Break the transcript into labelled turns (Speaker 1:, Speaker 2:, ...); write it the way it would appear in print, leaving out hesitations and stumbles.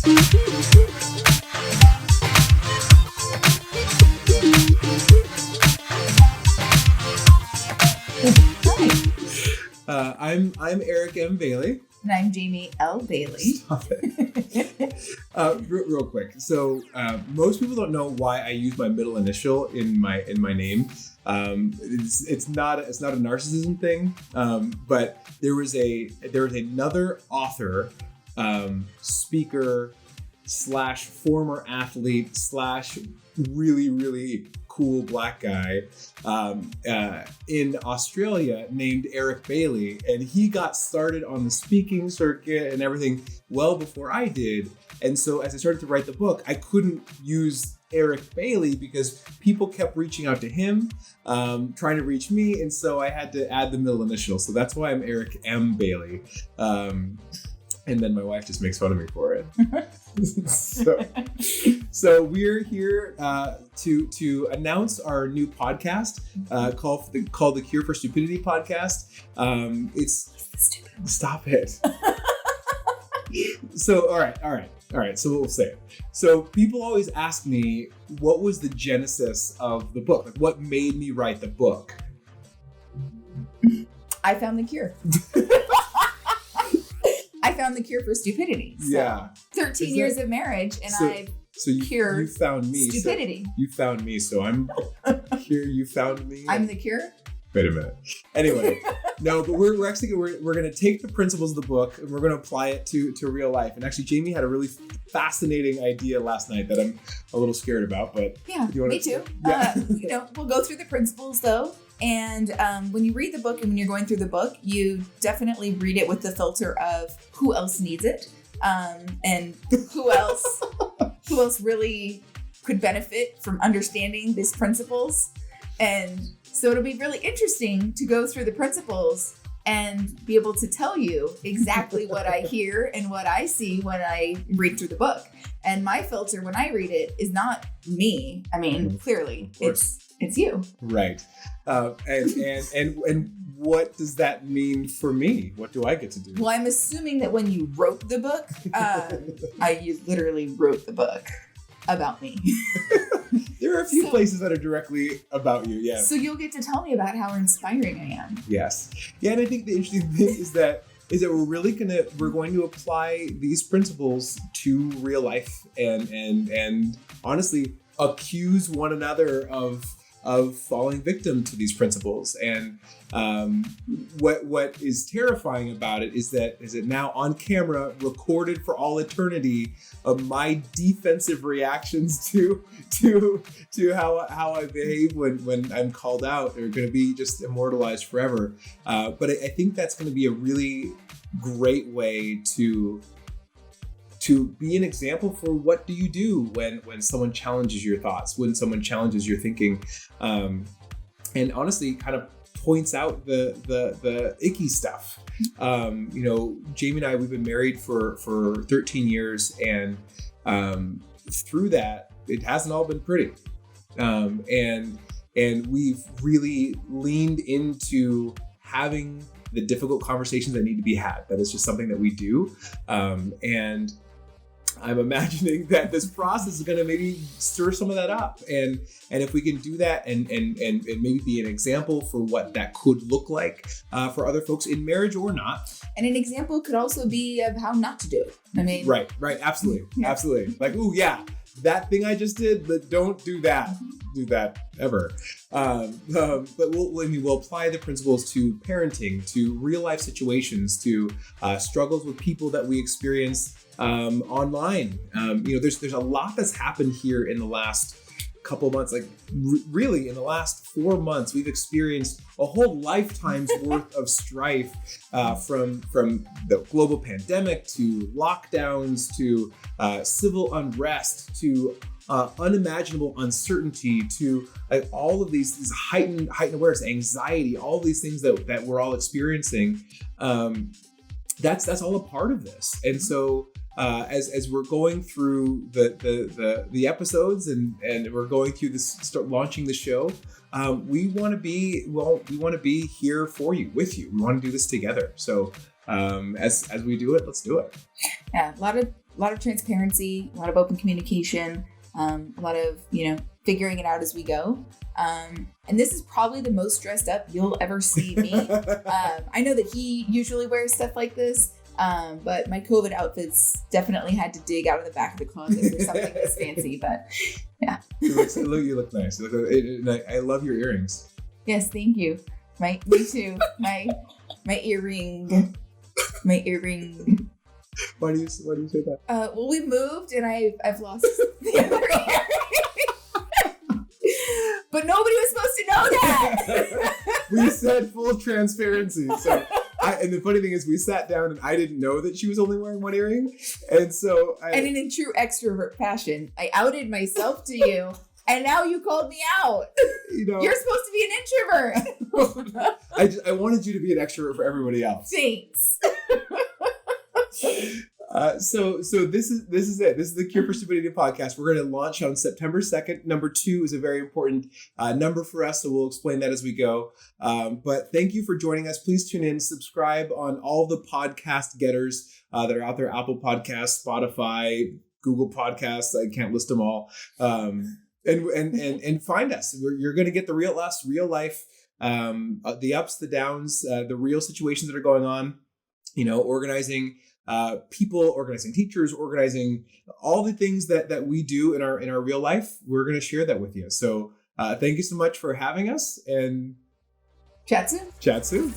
Speaker 1: I'm Eric M. Bailey.
Speaker 2: And I'm Jamie L. Bailey.
Speaker 1: Stop it. Real quick. So most people don't know why I use my middle initial in my name. It's not a narcissism thing. But there was another author, speaker / former athlete / really cool black guy in Australia named Eric Bailey, and he got started on the speaking circuit and everything well before I did. And so as I started to write the book, I couldn't use Eric Bailey because people kept reaching out to him, trying to reach me, and so I had to add the middle initial. So that's why I'm Eric M. Bailey. And then my wife just makes fun of me for it. So we're here to announce our new podcast called the Cure for Stupidity Podcast. Stop it. So all right. So we'll say it. So people always ask me, what was the genesis of the book? Like, what made me write the book?
Speaker 2: I found the cure. I found the cure for stupidity. So
Speaker 1: yeah.
Speaker 2: 13 years of marriage, and I've cured
Speaker 1: you found me.
Speaker 2: Stupidity.
Speaker 1: So you found me, so I'm here. You found me.
Speaker 2: I'm the cure?
Speaker 1: Wait a minute. Anyway, no, but we're going to take the principles of the book and we're going to apply it to real life. And actually, Jamie had a really fascinating idea last night that I'm a little scared about. But
Speaker 2: yeah, me too. Yeah. We'll go through the principles though. And when you read the book and when you're going through the book, you definitely read it with the filter of who else needs it, and who else really could benefit from understanding these principles. And so it'll be really interesting to go through the principles and be able to tell you exactly what I hear and what I see when I read through the book. And my filter when I read it is not me. I mean, clearly it's you.
Speaker 1: Right. And what does that mean for me? What do I get to do?
Speaker 2: Well, I'm assuming that when you wrote the book, you literally wrote the book about me.
Speaker 1: There are a few places that are directly about you, yes.
Speaker 2: So you'll get to tell me about how inspiring I am.
Speaker 1: Yes. Yeah, and I think the interesting thing is that we're going to apply these principles to real life and honestly accuse one another of falling victim to these principles. And what is terrifying about it is that now on camera, recorded for all eternity, my defensive reactions to how I behave when I'm called out are going to be just immortalized forever. But I think that's going to be a really great way to be an example for what do you do when someone challenges your thoughts, when someone challenges your thinking, and honestly kind of points out the icky stuff. Jamie and I, we've been married for 13 years, and through that, it hasn't all been pretty. And we've really leaned into having the difficult conversations that need to be had. That is just something that we do. And I'm imagining that this process is going to maybe stir some of that up, and if we can do that and maybe be an example for what that could look like for other folks in marriage or not.
Speaker 2: And an example could also be of how not to do it. I mean,
Speaker 1: right, absolutely, yeah. Absolutely. Like, ooh, yeah, that thing I just did, but don't do that. Do that ever. But we'll apply the principles to parenting, to real life situations, to struggles with people that we experience online. There's a lot that's happened here in the last couple months. Like really in the last 4 months, we've experienced a whole lifetime's worth of strife, from the global pandemic to lockdowns to civil unrest to unimaginable uncertainty to all of these heightened awareness, anxiety, all these things that we're all experiencing. That's all a part of this. And so as we're going through the episodes and we're going through this, start launching the show, we want to be here for you, with you. We want to do this together. So as we do it, let's do it.
Speaker 2: Yeah, a lot lot of transparency, a lot of open communication, a lot of, figuring it out as we go. And this is probably the most dressed up you'll ever see me. I know that he usually wears stuff like this, but my COVID outfits definitely had to dig out of the back of the closet for something this fancy, but yeah.
Speaker 1: You look nice. I love your earrings.
Speaker 2: Yes, thank you. Me too. My earring. My earring.
Speaker 1: Why do you say that?
Speaker 2: Well, we moved and I've lost the other earring. But nobody was supposed to know that.
Speaker 1: We said full transparency. So, and the funny thing is, we sat down and I didn't know that she was only wearing one earring, and so. And
Speaker 2: in true extrovert fashion, I outed myself to you, and now you called me out. You're supposed to be an introvert.
Speaker 1: I wanted you to be an extrovert for everybody else.
Speaker 2: Thanks.
Speaker 1: So this is it. This is the Cure for Stupidity podcast. We're going to launch on September 2nd. Number 2 is a very important number for us, so we'll explain that as we go. But thank you for joining us. Please tune in, subscribe on all the podcast getters that are out there: Apple Podcasts, Spotify, Google Podcasts. I can't list them all. And find us. You're going to get the real us, real life, the ups, the downs, the real situations that are going on. Organizing people, organizing teachers, organizing all the things that we do in our real life. We're going to share that with you. So thank you so much for having us, and
Speaker 2: chat soon.